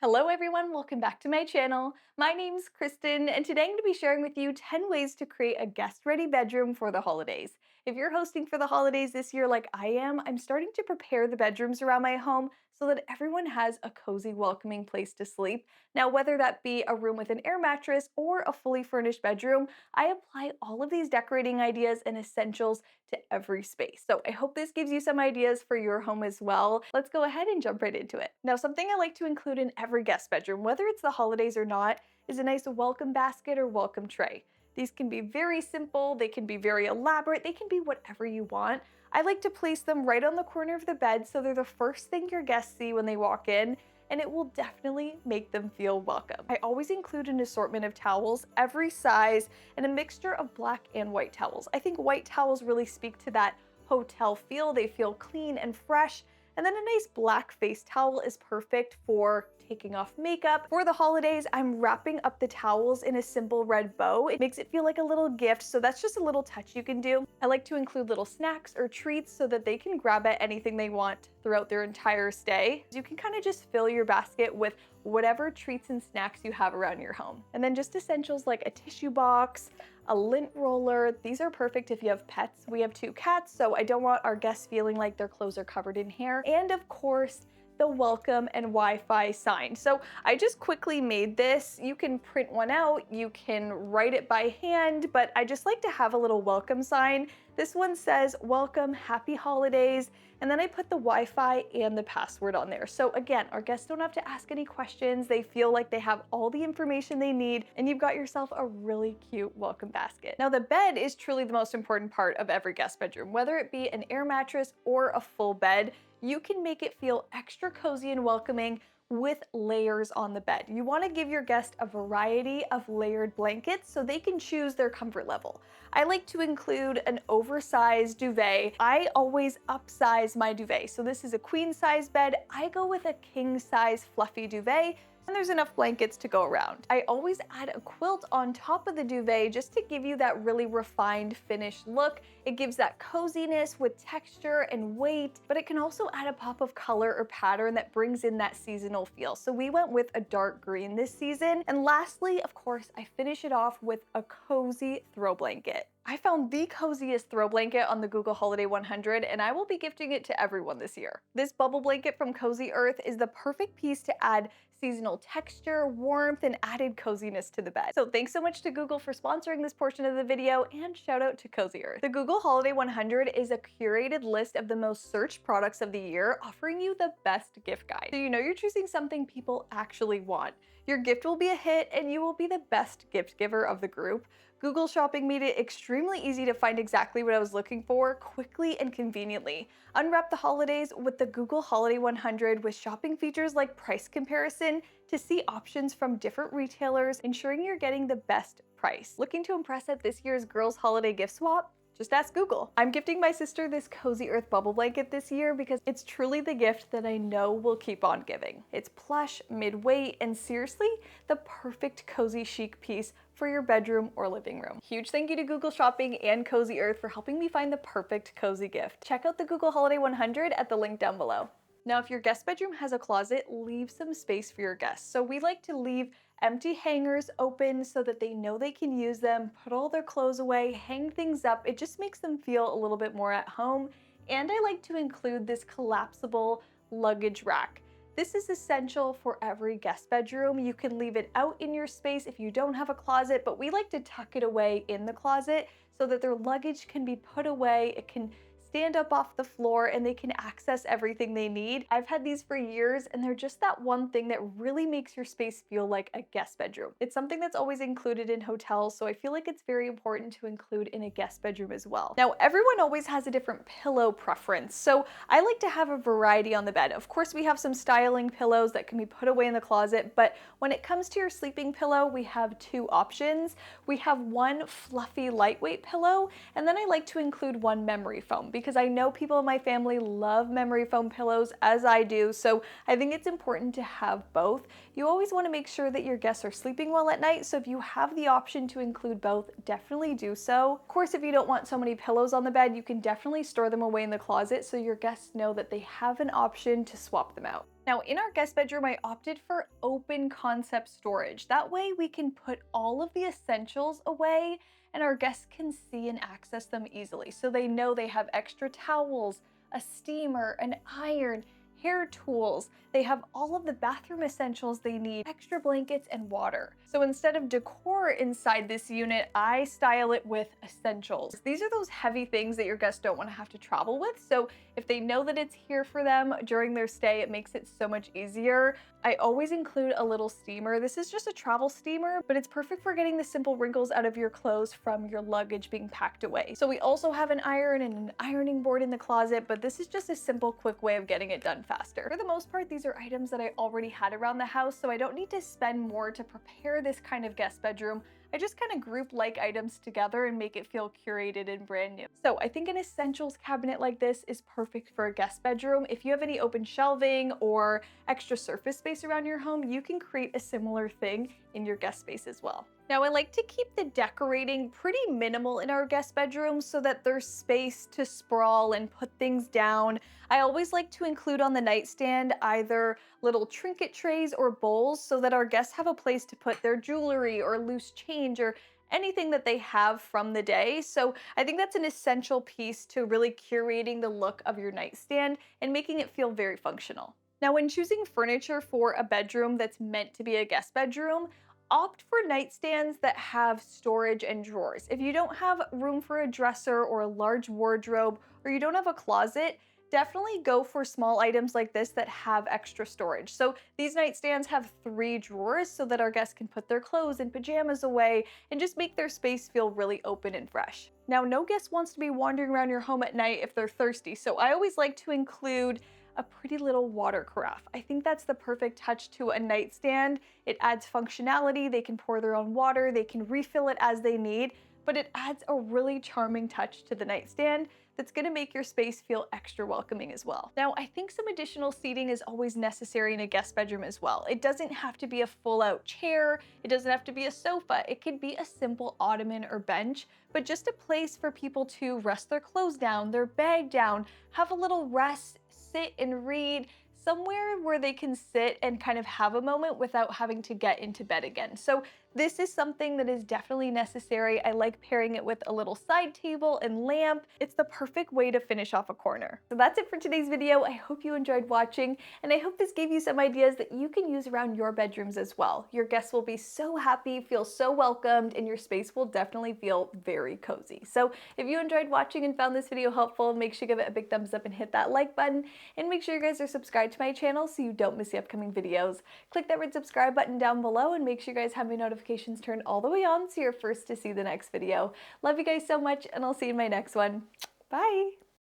Hello everyone, welcome back to my channel. My name's Kristen and today I'm going to be sharing with you 10 ways to create a guest-ready bedroom for the holidays. If you're hosting for the holidays this year like I am, I'm starting to prepare the bedrooms around my home so that everyone has a cozy, welcoming place to sleep. Now, whether that be a room with an air mattress or a fully furnished bedroom, I apply all of these decorating ideas and essentials to every space. So I hope this gives you some ideas for your home as well. Let's go ahead and jump right into it. Now, something I like to include in every guest bedroom, whether it's the holidays or not, is a nice welcome basket or welcome tray. These can be very simple, they can be very elaborate, they can be whatever you want. I like to place them right on the corner of the bed so they're the first thing your guests see when they walk in, and it will definitely make them feel welcome. I always include an assortment of towels, every size, and a mixture of black and white towels. I think white towels really speak to that hotel feel. They feel clean and fresh. And then a nice black face towel is perfect for taking off makeup. For the holidays, I'm wrapping up the towels in a simple red bow. It makes it feel like a little gift, so that's just a little touch you can do. I like to include little snacks or treats so that they can grab at anything they want throughout their entire stay. You can kind of just fill your basket with whatever treats and snacks you have around your home. And then just essentials like a tissue box, a lint roller. These are perfect if you have pets. We have 2 cats, so I don't want our guests feeling like their clothes are covered in hair. And of course, the welcome and Wi-Fi sign. So I just quickly made this. You can print one out, you can write it by hand, but I just like to have a little welcome sign. This one says, welcome, happy holidays. And then I put the Wi-Fi and the password on there. So again, our guests don't have to ask any questions. They feel like they have all the information they need, and you've got yourself a really cute welcome basket. Now, the bed is truly the most important part of every guest bedroom. Whether it be an air mattress or a full bed, you can make it feel extra cozy and welcoming with layers on the bed. You want to give your guest a variety of layered blankets so they can choose their comfort level. I like to include an oversized duvet. I always upsize my duvet. So this is a queen size bed. I go with a king size fluffy duvet, and there's enough blankets to go around. I always add a quilt on top of the duvet just to give you that really refined finished look. It gives that coziness with texture and weight, but it can also add a pop of color or pattern that brings in that seasonal feel. So we went with a dark green this season. And lastly, of course, I finish it off with a cozy throw blanket. I found the coziest throw blanket on the Google Holiday 100, and I will be gifting it to everyone this year. This bubble blanket from Cozy Earth is the perfect piece to add seasonal texture, warmth, and added coziness to the bed. So thanks so much to Google for sponsoring this portion of the video, and shout out to Cozy Earth. The Google Holiday 100 is a curated list of the most searched products of the year, offering you the best gift guide. So you know you're choosing something people actually want. Your gift will be a hit, and you will be the best gift giver of the group. Google Shopping made it extremely easy to find exactly what I was looking for, quickly and conveniently. Unwrap the holidays with the Google Holiday 100 with shopping features like price comparison to see options from different retailers, ensuring you're getting the best price. Looking to impress at this year's Girls Holiday Gift Swap? Just ask Google. I'm gifting my sister this Cozy Earth bubble blanket this year because it's truly the gift that I know will keep on giving. It's plush, mid-weight, and seriously, the perfect cozy chic piece for your bedroom or living room. Huge thank you to Google Shopping and Cozy Earth for helping me find the perfect cozy gift. Check out the Google Holiday 100 at the link down below. Now, if your guest bedroom has a closet, leave some space for your guests. So we like to leave empty hangers open so that they know they can use them, put all their clothes away, hang things up. It just makes them feel a little bit more at home. And I like to include this collapsible luggage rack. This is essential for every guest bedroom. You can leave it out in your space if you don't have a closet, but we like to tuck it away in the closet so that their luggage can be put away. It can stand up off the floor and they can access everything they need. I've had these for years and they're just that one thing that really makes your space feel like a guest bedroom. It's something that's always included in hotels, so I feel like it's very important to include in a guest bedroom as well. Now, everyone always has a different pillow preference, so I like to have a variety on the bed. Of course, we have some styling pillows that can be put away in the closet, but when it comes to your sleeping pillow, we have 2 options. We have one fluffy, lightweight pillow, and then I like to include one memory foam because I know people in my family love memory foam pillows, as I do, so I think it's important to have both. You always want to make sure that your guests are sleeping well at night, so if you have the option to include both, definitely do so. Of course, if you don't want so many pillows on the bed, you can definitely store them away in the closet so your guests know that they have an option to swap them out. Now, in our guest bedroom, I opted for open concept storage. That way we can put all of the essentials away and our guests can see and access them easily. So they know they have extra towels, a steamer, an iron, hair tools. They have all of the bathroom essentials they need, extra blankets and water. So instead of decor inside this unit, I style it with essentials. These are those heavy things that your guests don't want to have to travel with. So if they know that it's here for them during their stay, it makes it so much easier. I always include a little steamer. This is just a travel steamer, but it's perfect for getting the simple wrinkles out of your clothes from your luggage being packed away. So we also have an iron and an ironing board in the closet, but this is just a simple, quick way of getting it done faster. For the most part, these are items that I already had around the house, so I don't need to spend more to prepare this kind of guest bedroom. I just kind of group like items together and make it feel curated and brand new. So I think an essentials cabinet like this is perfect for a guest bedroom. If you have any open shelving or extra surface space around your home, you can create a similar thing in your guest space as well. Now, I like to keep the decorating pretty minimal in our guest bedrooms so that there's space to sprawl and put things down. I always like to include on the nightstand either little trinket trays or bowls so that our guests have a place to put their jewelry or loose change or anything that they have from the day. So I think that's an essential piece to really curating the look of your nightstand and making it feel very functional. Now, when choosing furniture for a bedroom that's meant to be a guest bedroom, opt for nightstands that have storage and drawers. If you don't have room for a dresser or a large wardrobe, or you don't have a closet, definitely go for small items like this that have extra storage. So these nightstands have 3 drawers so that our guests can put their clothes and pajamas away and just make their space feel really open and fresh. Now, no guest wants to be wandering around your home at night if they're thirsty, so I always like to include a pretty little water carafe. I think that's the perfect touch to a nightstand. It adds functionality, they can pour their own water, they can refill it as they need, but it adds a really charming touch to the nightstand that's gonna make your space feel extra welcoming as well. Now, I think some additional seating is always necessary in a guest bedroom as well. It doesn't have to be a full-out chair, it doesn't have to be a sofa, it could be a simple ottoman or bench, but just a place for people to rest their clothes down, their bag down, have a little rest, sit and read, somewhere where they can sit and kind of have a moment without having to get into bed again. So this is something that is definitely necessary. I like pairing it with a little side table and lamp. It's the perfect way to finish off a corner. So that's it for today's video. I hope you enjoyed watching, and I hope this gave you some ideas that you can use around your bedrooms as well. Your guests will be so happy, feel so welcomed, and your space will definitely feel very cozy. So if you enjoyed watching and found this video helpful, make sure you give it a big thumbs up and hit that like button, and make sure you guys are subscribed to my channel so you don't miss the upcoming videos. Click that red subscribe button down below and make sure you guys have my notifications turned all the way on so you're first to see the next video. Love you guys so much, and I'll see you in my next one. Bye!